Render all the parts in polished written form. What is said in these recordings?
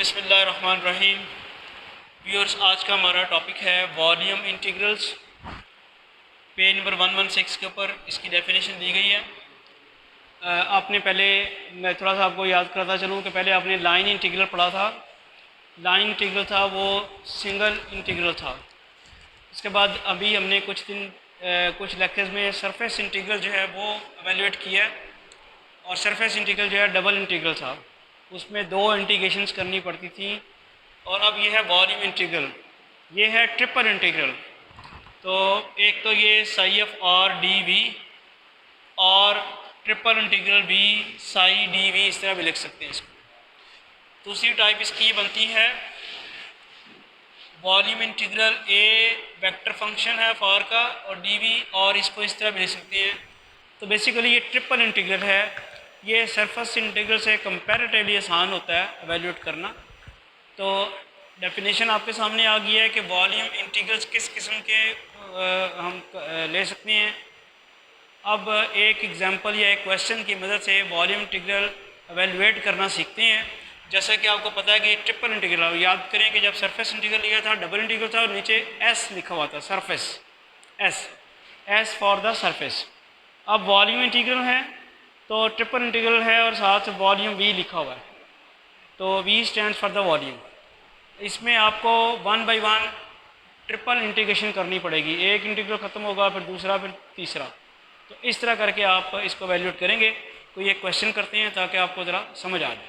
बिस्मिल्लाहिर्रहमानिर्रहीम। व्यूअर्स, आज का हमारा टॉपिक है वॉल्यूम इंटीग्रल्स। पेज नंबर 116 के ऊपर इसकी डेफिनेशन दी गई है। आपने पहले, मैं थोड़ा सा आपको याद कराता चलूँ कि पहले आपने लाइन इंटीग्रल पढ़ा था। लाइन इंटीग्रल था वो सिंगल इंटीग्रल था। उसके बाद अभी हमने कुछ लेक्चर्स में सरफेस इंटीग्रल जो है वो एवेलुएट किया है, और सरफेस इंटीग्रल जो है डबल इंटीग्रल था। उसमें दो इंटीग्रेशंस करनी पड़ती थी। और अब ये है वॉल्यूम इंटीग्रल, ये है ट्रिपल इंटीग्रल। तो एक तो ये psi F R D V, और ट्रिपल इंटीग्रल भी साई डी वी, इस तरह भी लिख सकते हैं इसको। दूसरी टाइप इसकी ये बनती है वॉल्यूम इंटीग्रल, ए वेक्टर फंक्शन है फार का, और डी वी, और इसको इस तरह भी लिख सकते हैं। तो बेसिकली ये ट्रिपल इंटीग्रल है। ये सरफेस इंटीग्रल से कंपैरेटिवली आसान होता है एवेल्यूएट करना। तो डेफिनेशन आपके सामने आ गई है कि वॉल्यूम इंटीग्रल्स किस किस्म के हम ले सकते हैं। अब एक एग्जांपल या एक क्वेश्चन की मदद से वॉल्यूम इंटीग्रल एवेल्यूएट करना सीखते हैं। जैसा कि आपको पता है कि ट्रिपल इंटीग्रल, याद करें कि जब सरफेस इंटीग्रल लिया था डबल इंटीग्रल था, और नीचे एस लिखा हुआ था, surface S for the surface. अब वॉल्यूम इंटीग्रल है तो ट्रिपल इंटीग्रल है, और साथ वॉल्यूम वी लिखा हुआ है, तो V stands for the volume. इसमें आपको one by one triple integration करनी पड़ेगी। एक इंटीग्रल ख़त्म होगा, फिर दूसरा, फिर तीसरा। तो इस तरह करके आप इसको वैल्यूएट करेंगे। कोई एक क्वेश्चन करते हैं ताकि आपको ज़रा समझ आ जाए।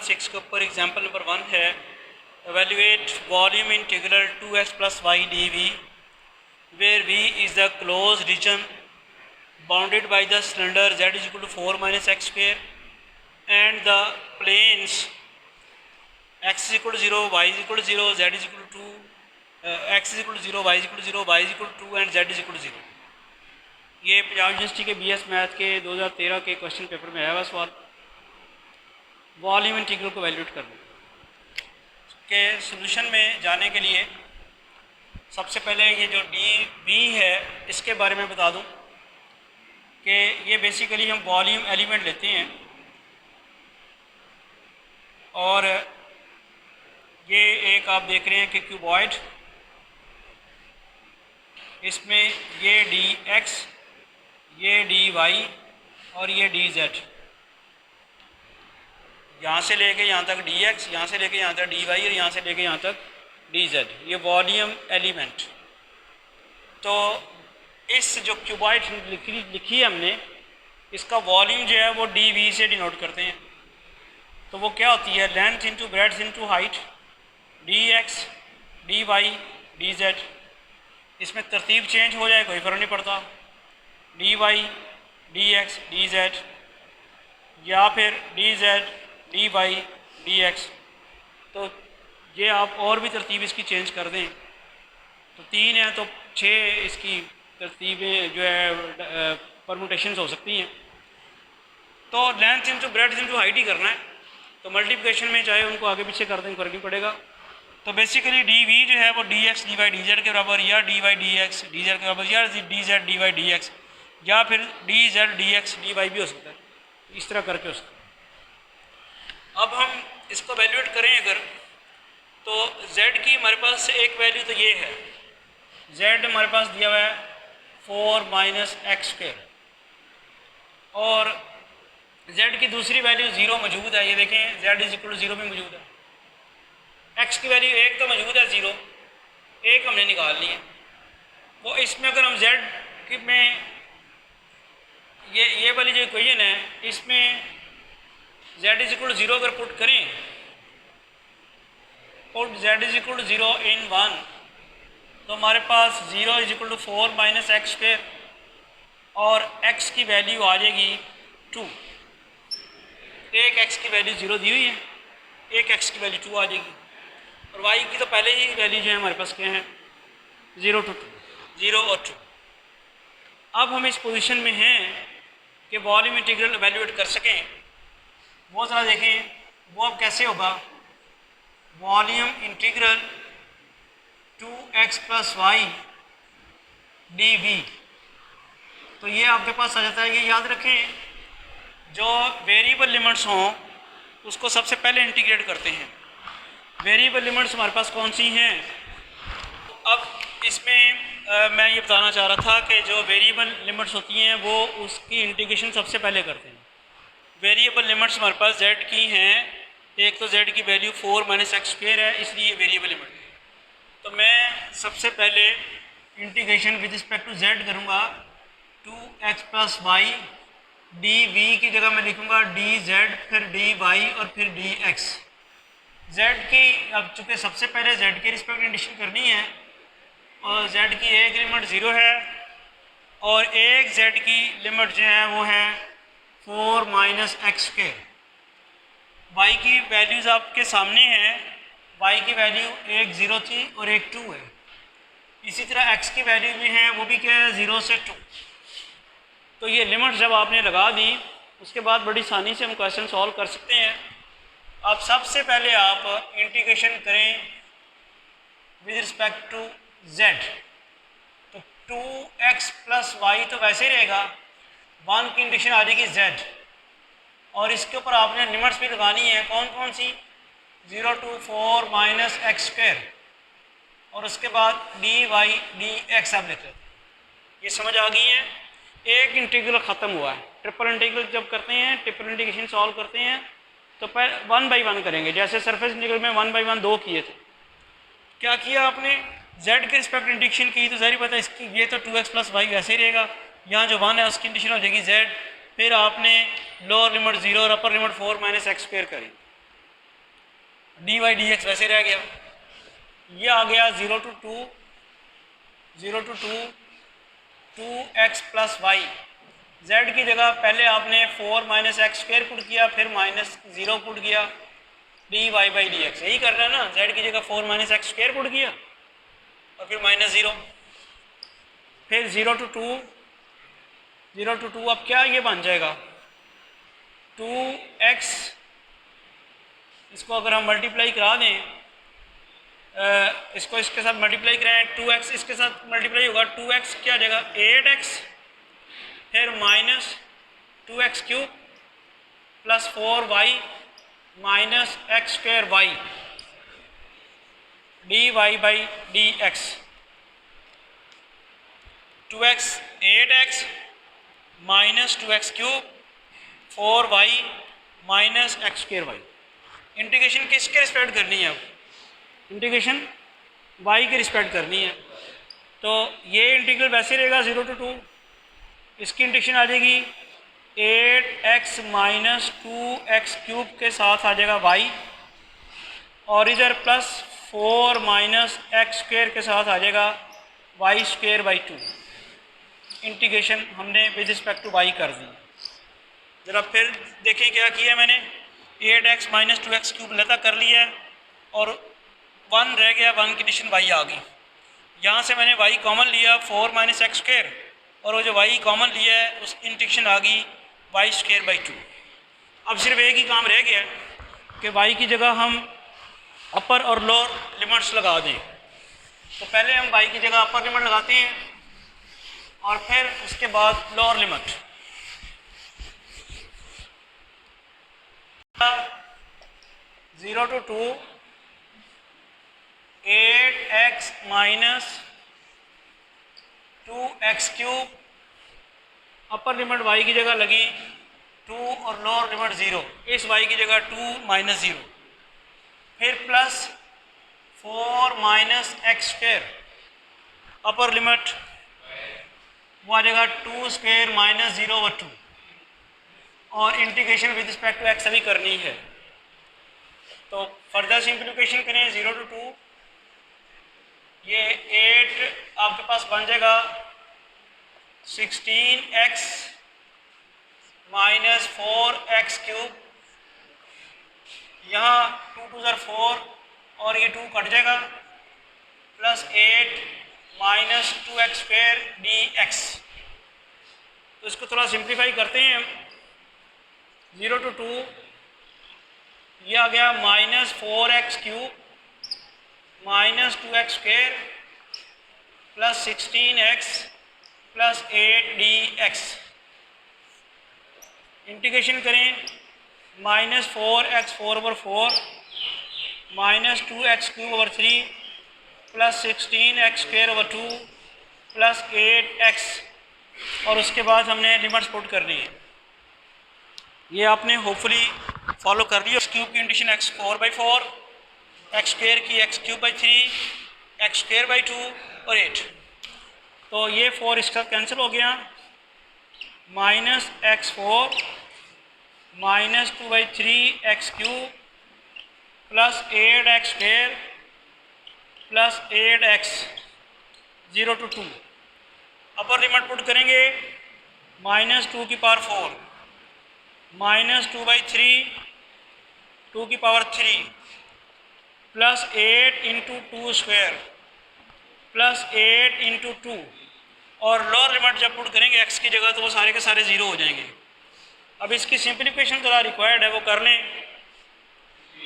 6 के ऊपर एग्जाम्पल नंबर 1 है, evaluate volume integral 2x plus Y D V, वेयर v is the closed region bounded by the cylinder z is equal to 4 minus x square, and the planes x is equal to 0, y is equal to 0, z is equal to 2, x is equal to 0, y is equal to 0, y is equal to 2 and z is equal to 0। ये Punjab university के BS math के 2013 के question paper में आया हुआ सवाल। Volume integral को valuate करना के सोल्यूशन में जाने के लिए सबसे पहले ये जो डी वी है इसके बारे में बता दूं कि ये बेसिकली हम वॉल्यूम एलिमेंट लेते हैं, और ये एक आप देख रहे हैं कि क्यूबॉइड, इसमें ये डी एक्स, ये डी वाई, और ये डी जेड, यहाँ से लेके यहाँ तक डी एक्स, यहाँ से लेके यहाँ तक डी वाई, और यहाँ से लेके यहाँ तक डी जेड, ये वॉल्यूम एलिमेंट। तो इस जो क्यूबॉइड लिखी है हमने, इसका वॉल्यूम जो है वो डी वी से डिनोट करते हैं। तो वो क्या होती है, length into breadth into height, D X D Y D Z. इसमें तरतीब चेंज हो जाए कोई फ़र्क नहीं पड़ता, D Y D X D Z, या फिर D Z D Y D X. तो ये आप और भी तरतीब इसकी चेंज कर दें तो 3 है तो 6 इसकी तरतीबें जो है परमुटेशंस हो सकती हैं। तो length into breadth into height ही करना है, तो मल्टीप्लिकेशन में चाहे उनको आगे पीछे कर दें फर्क नहीं पड़ेगा। तो बेसिकली डी वी जो है वो D X D Y D Z के बराबर, या D Y D X D Z के बराबर, या D Z D Y D X, या फिर D Z D X D Y भी हो सकता है। इस तरह करके हो सकता है। अब हम इसको वैल्यूएट करें अगर, तो z की हमारे पास एक वैल्यू तो ये है, z हमारे पास दिया हुआ है 4 माइनस एक्स स्क्वायर, और z की दूसरी वैल्यू 0 मौजूद है। ये देखें z इज इक्वल टू 0 भी मौजूद है, x की वैल्यू 1 तो मौजूद है, 0 1 हमने निकाल ली है। वो इसमें अगर हम z में ये वाली जो इक्वेशन है, इसमें z इज इक्वल टू 0 अगर पुट करें, put z is equal to 0 in 1, तो हमारे पास 0 is equal to 4 minus X square, और x की वैल्यू आ जाएगी 2। एक x की वैल्यू 0 दी हुई है, एक x की वैल्यू 2 आ जाएगी, और y की तो पहले ही वैल्यू जो है हमारे पास क्या है, 0 to 2, 0 और 2। अब हम इस पोजीशन में हैं कि वॉल्यूम इंटीग्रल एवेल्यूएट कर सकें। वो ज़रा देखें वो अब कैसे होगा। Volume integral 2x plus Y D V, तो ये आपके पास आ जाता है। ये याद रखें, जो वेरिएबल लिमिट्स हों उसको सबसे पहले इंटीग्रेट करते हैं। वेरिएबल लिमिट्स हमारे पास कौन सी हैं? अब इसमें मैं ये बताना चाह रहा था कि जो वेरिएबल लिमिट्स होती हैं वो उसकी इंटीग्रेशन सबसे पहले करते हैं। वेरिएबल लिमिट्स हमारे पास z की हैं। एक तो z की वैल्यू 4 माइनस एक्स स्क्वेयर है, इसलिए वेरिएबल लिमिट है। तो मैं सबसे पहले integration with respect to z करूँगा 2x plus Y D we की जगह मैं लिखूँगा डी जेड, फिर डी वाई और फिर डी एक्स। z की अब चूँकि सबसे पहले z की रिस्पेक्ट इंटीग्रेशन करनी है और z की एक लिमिट 0 है और एक z की लिमिट जो है वो है 4 माइनस एक्स स्क्वेयर। y की वैल्यूज़ आपके सामने हैं। y की वैल्यू एक 0 थी और एक 2 है। इसी तरह x की वैल्यू भी है, वो भी क्या है 0 से 2। तो ये लिमिट जब आपने लगा दी उसके बाद बड़ी आसानी से हम क्वेश्चन सॉल्व कर सकते हैं। अब सबसे पहले आप इंटीग्रेशन करें विद रिस्पेक्ट टू z। तो 2x प्लस वाई तो वैसे ही रहेगा, 1 की इंटीग्रेशन आ जाएगी z और इसके ऊपर आपने लिमिट्स भी लगानी है। कौन कौन सी? 0 to 4 माइनस एक्स स्क्वेयर और उसके बाद डी वाई डी एक्स आप लेते हैं। ये समझ आ गई है? एक इंटीग्रल ख़त्म हुआ है। ट्रिपल इंटीग्रल जब करते हैं, ट्रिपल इंटीग्रेशन सॉल्व करते हैं तो पहले 1 बाई 1 करेंगे। जैसे सरफेस इंटीग्रल में 1 बाई 1 2 किए थे। क्या किया आपने? z के रिस्पेक्ट इंटीग्रेशन की तो ज़ाहिर पता है इसकी, ये तो 2x प्लस वाई वैसे ही रहेगा। यहाँ जो 1 है उसकी इंटीग्रेशन हो जाएगी z। फिर आपने लोअर लिमिट 0 और upper limit 4 minus X square करी, डी वाई डी एक्स वैसे रह गया। ये आ गया 0 to 2 2x plus Y. z की जगह पहले आपने 4 माइनस एक्स स्क्वेयर पुट किया, फिर माइनस 0 पुट किया, D Y by D X. यही कर रहा है ना, z की जगह 4 माइनस एक्स स्क्वेयर पुट किया और फिर माइनस 0, फिर 0 to 2। अब क्या ये बन जाएगा 2x। इसको अगर हम मल्टीप्लाई करा दें, इसको इसके साथ मल्टीप्लाई कराएं, 2x इसके साथ मल्टीप्लाई होगा, 2x क्या आ जाएगा 8x, फिर minus 2x cube plus 4y minus X square Y D Y by D X. 2x 8x minus 2x cube 4y minus X square Y. Integration किसके रिस्पेक्ट करनी है? अब इंटीग्रेशन y के respect करनी है। तो ये इंटीग्रल वैसे रहेगा 0 to 2। इसकी इंटीग्रेशन आ जाएगी 8x माइनस 2x क्यूब के साथ आ जाएगा y और इधर प्लस 4 माइनस एक्स स्क्वेयर के साथ आ जाएगा y स्क्वेयर बाई 2। इंटीग्रेशन हमने विद रिस्पेक्ट टू y कर दी। ज़रा फिर देखें क्या किया मैंने, 8x माइनस 2x क्यूब लता कर लिया है और 1 रह गया, 1 की एडिशन y आ गई। यहाँ से मैंने y कॉमन लिया 4 माइनस एक्स स्क्वेयर और वो जो y कॉमन लिया है उसकी इंटीग्रेशन आ गई y स्क्वेयर बाई 2। अब सिर्फ एक ही काम रह गया कि y की जगह हम अपर और लोअर लिमिट्स लगा दें। तो पहले हम y की जगह अपर लिमिट लगाते हैं और फिर उसके बाद lower limit. 0 to 2 8x minus 2x cube, upper limit y की जगह लगी 2 और लोअर लिमिट 0, इस y की जगह 2 माइनस 0, फिर plus 4 minus X square, upper limit वो आ जाएगा 2 स्क्वेयर माइनस 0 और 2 और integration with respect to X अभी करनी है। तो फर्दर सिंप्लीफिकेशन करें 0 to 2, ये 8 आपके पास बन जाएगा 16x माइनस 4x क्यूब, यहाँ 2 2 4 और ये 2 कट जाएगा, plus 8 minus 2x square D X. तो इसको थोड़ा सिंप्लीफाई करते हैं हम। 0 to 2 ये आ गया minus 4x cube minus 2x square plus 16x plus 8 D x, integration करें -4x4/4 -2x³ 3 plus 16x²/2 plus 8x, और उसके बाद हमने लिमिट्स पुट करनी है। ये आपने होपफुली फॉलो कर लिया। x³ की इंटीग्रेशन x4/4, x² की x³ 3, x²/2 और 8, तो ये 4 इसका कैंसिल हो गया। -x4 -2/3x³ plus 8x² plus 8x 0 to 2। Upper limit put करेंगे -2⁴ -2/3 2⁵ प्लस 8 × 2² प्लस 8 × 2, और लोअर लिमिट जब पुट करेंगे x की जगह तो वो सारे के सारे 0 हो जाएंगे। अब इसकी सिंप्लीफिकेशन ज़रा रिक्वायर्ड है, वो कर लें।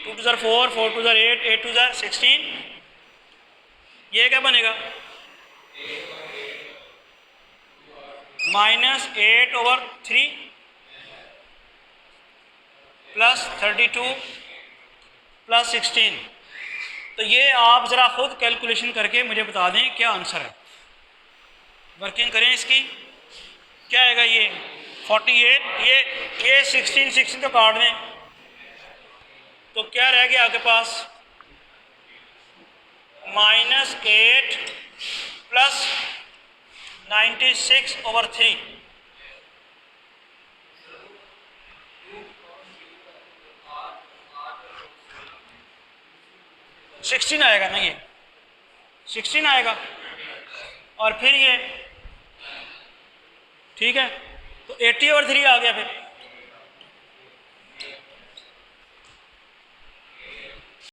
2 to 4, 4 to 8, 8 to 16, ये क्या बनेगा -8/3 प्लस 32 प्लस 16। तो ये आप ज़रा खुद कैलकुलेशन करके मुझे बता दें क्या आंसर है। वर्किंग करें इसकी, क्या आएगा ये 48, ये 16 तो काट दें, तो क्या रह गया आपके पास -8 प्लस 96/3। सिक्सटीन आएगा ना, ये 16 आएगा, और फिर ये ठीक है, तो 80/3 आ गया फिर।